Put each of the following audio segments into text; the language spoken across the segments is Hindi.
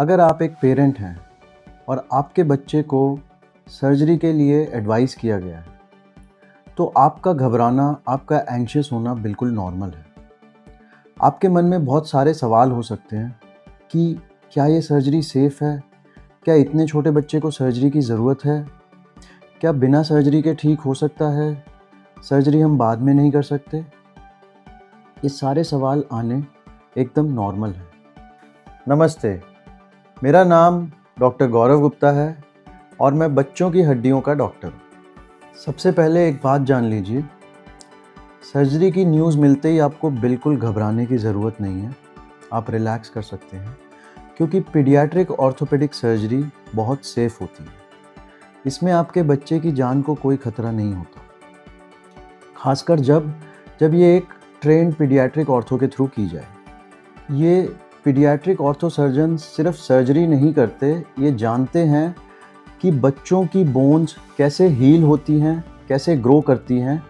अगर आप एक पेरेंट हैं और आपके बच्चे को सर्जरी के लिए एडवाइस किया गया है, तो आपका घबराना, आपका एंग्शियस होना बिल्कुल नॉर्मल है। आपके मन में बहुत सारे सवाल हो सकते हैं कि क्या ये सर्जरी सेफ़ है? क्या इतने छोटे बच्चे को सर्जरी की ज़रूरत है? क्या बिना सर्जरी के ठीक हो सकता है? सर्जरी हम बाद में नहीं कर सकते? ये सारे सवाल आने एकदम नॉर्मल है। नमस्ते, मेरा नाम डॉक्टर गौरव गुप्ता है और मैं बच्चों की हड्डियों का डॉक्टर हूँ। सबसे पहले एक बात जान लीजिए, सर्जरी की न्यूज़ मिलते ही आपको बिल्कुल घबराने की ज़रूरत नहीं है। आप रिलैक्स कर सकते हैं क्योंकि पीडियाट्रिक ऑर्थोपेडिक सर्जरी बहुत सेफ़ होती है। इसमें आपके बच्चे की जान को कोई खतरा नहीं होता, खासकर जब ये एक ट्रेंड पीडियाट्रिक ऑर्थो के थ्रू की जाए। ये पीडियाट्रिक ऑर्थो सर्जन सिर्फ सर्जरी नहीं करते, ये जानते हैं कि बच्चों की बोन्स कैसे हील होती हैं, कैसे ग्रो करती हैं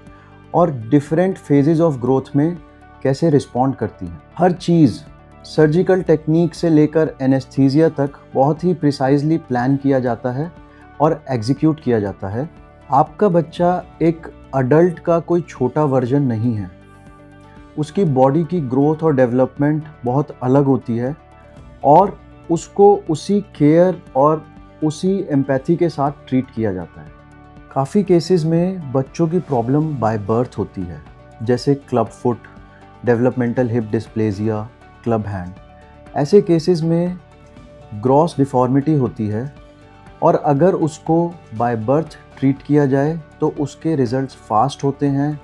और डिफरेंट फेजेस ऑफ ग्रोथ में कैसे रिस्पॉन्ड करती हैं। हर चीज़ सर्जिकल टेक्निक से लेकर एनेस्थीसिया तक बहुत ही प्रिसाइजली प्लान किया जाता है और एग्जीक्यूट किया जाता है। आपका बच्चा एक अडल्ट का कोई छोटा वर्जन नहीं है। उसकी बॉडी की ग्रोथ और डेवलपमेंट बहुत अलग होती है और उसको उसी केयर और उसी एम्पैथी के साथ ट्रीट किया जाता है। काफ़ी केसेस में बच्चों की प्रॉब्लम बाय बर्थ होती है, जैसे club foot, developmental hip dysplasia, club hand. ऐसे केसेस में ग्रॉस डिफॉर्मिटी होती है और अगर उसको बाय बर्थ ट्रीट किया जाए तो उसके रिजल्ट्स फास्ट होते हैं,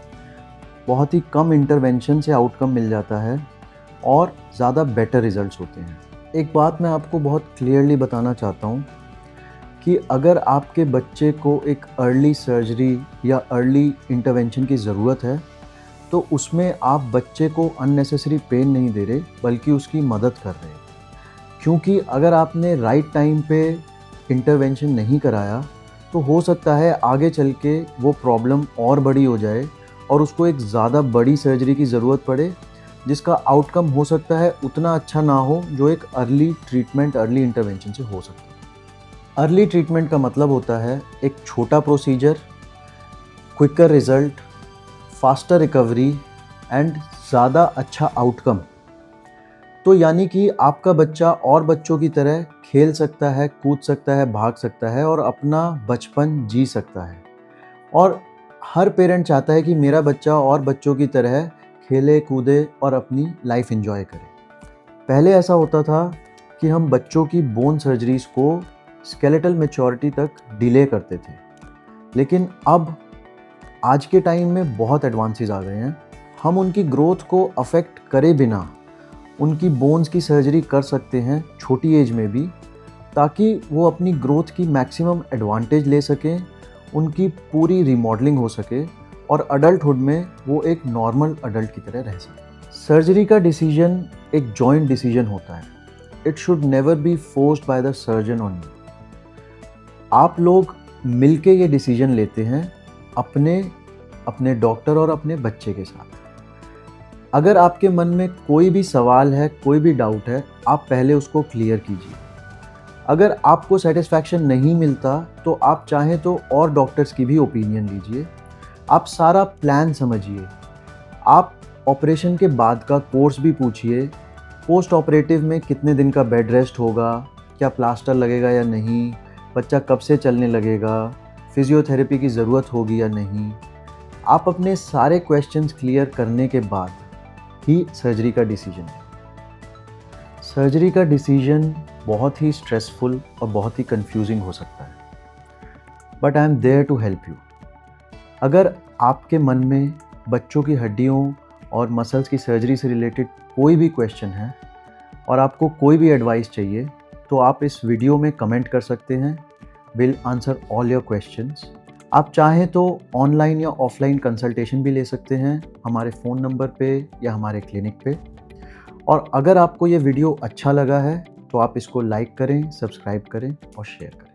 बहुत ही कम इंटरवेंशन से आउटकम मिल जाता है और ज़्यादा बेटर रिजल्ट्स होते हैं। एक बात मैं आपको बहुत क्लियरली बताना चाहता हूँ कि अगर आपके बच्चे को एक अर्ली सर्जरी या अर्ली इंटरवेंशन की ज़रूरत है तो उसमें आप बच्चे को अननेसेसरी पेन नहीं दे रहे, बल्कि उसकी मदद कर रहे हैं। क्योंकि अगर आपने राइट टाइम पे इंटरवेंशन नहीं कराया तो हो सकता है आगे चल के वो प्रॉब्लम और बड़ी हो जाए और उसको एक ज़्यादा बड़ी सर्जरी की ज़रूरत पड़े, जिसका आउटकम हो सकता है उतना अच्छा ना हो जो एक अर्ली ट्रीटमेंट, अर्ली इंटरवेंशन से हो सकता है। अर्ली ट्रीटमेंट का मतलब होता है एक छोटा procedure, quicker result, faster recovery and ज़्यादा अच्छा आउटकम। तो यानी कि आपका बच्चा और बच्चों की तरह खेल सकता है, कूद सकता है, भाग सकता है और अपना बचपन जी सकता है। और हर पेरेंट चाहता है कि मेरा बच्चा और बच्चों की तरह खेले, कूदे और अपनी लाइफ एंजॉय करे। पहले ऐसा होता था कि हम बच्चों की बोन सर्जरीज़ को स्केलेटल मैच्योरिटी तक डिले करते थे, लेकिन अब आज के टाइम में बहुत एडवांसेस आ गए हैं। हम उनकी ग्रोथ को अफेक्ट करे बिना उनकी बोन्स की सर्जरी कर सकते हैं छोटी एज में भी, ताकि वो अपनी ग्रोथ की मैक्सिमम एडवांटेज ले सकें, उनकी पूरी रिमॉडलिंग हो सके और अडल्टहुड में वो एक नॉर्मल अडल्ट की तरह रह सके। सर्जरी का डिसीजन एक जॉइंट डिसीजन होता है। It should never be forced by the surgeon on you. आप लोग मिलके ये डिसीजन लेते हैं अपने डॉक्टर और अपने बच्चे के साथ। अगर आपके मन में कोई भी सवाल है, कोई भी डाउट है, आप पहले उसको क्लियर कीजिए। अगर आपको सेटिस्फैक्शन नहीं मिलता तो आप चाहें तो और डॉक्टर्स की भी ओपिनियन लीजिए। आप सारा प्लान समझिए। आप ऑपरेशन के बाद का कोर्स भी पूछिए। पोस्ट ऑपरेटिव में कितने दिन का बेड रेस्ट होगा, क्या प्लास्टर लगेगा या नहीं, बच्चा कब से चलने लगेगा, फिजियोथेरेपी की ज़रूरत होगी या नहीं। आप अपने सारे क्वेश्चंस क्लियर करने के बाद ही सर्जरी का डिसीजन है। सर्जरी का डिसीजन बहुत ही स्ट्रेसफुल और बहुत ही कंफ्यूजिंग हो सकता है, but I am there to help you. अगर आपके मन में बच्चों की हड्डियों और मसल्स की सर्जरी से रिलेटेड कोई भी क्वेश्चन है और आपको कोई भी एडवाइस चाहिए तो आप इस वीडियो में कमेंट कर सकते हैं। Will answer all your questions. आप चाहें तो ऑनलाइन या ऑफलाइन कंसल्टेशन भी ले सकते हैं हमारे फ़ोन नंबर पे या हमारे क्लिनिक पे। और अगर आपको ये वीडियो अच्छा लगा है तो आप इसको लाइक करें, सब्सक्राइब करें और शेयर करें।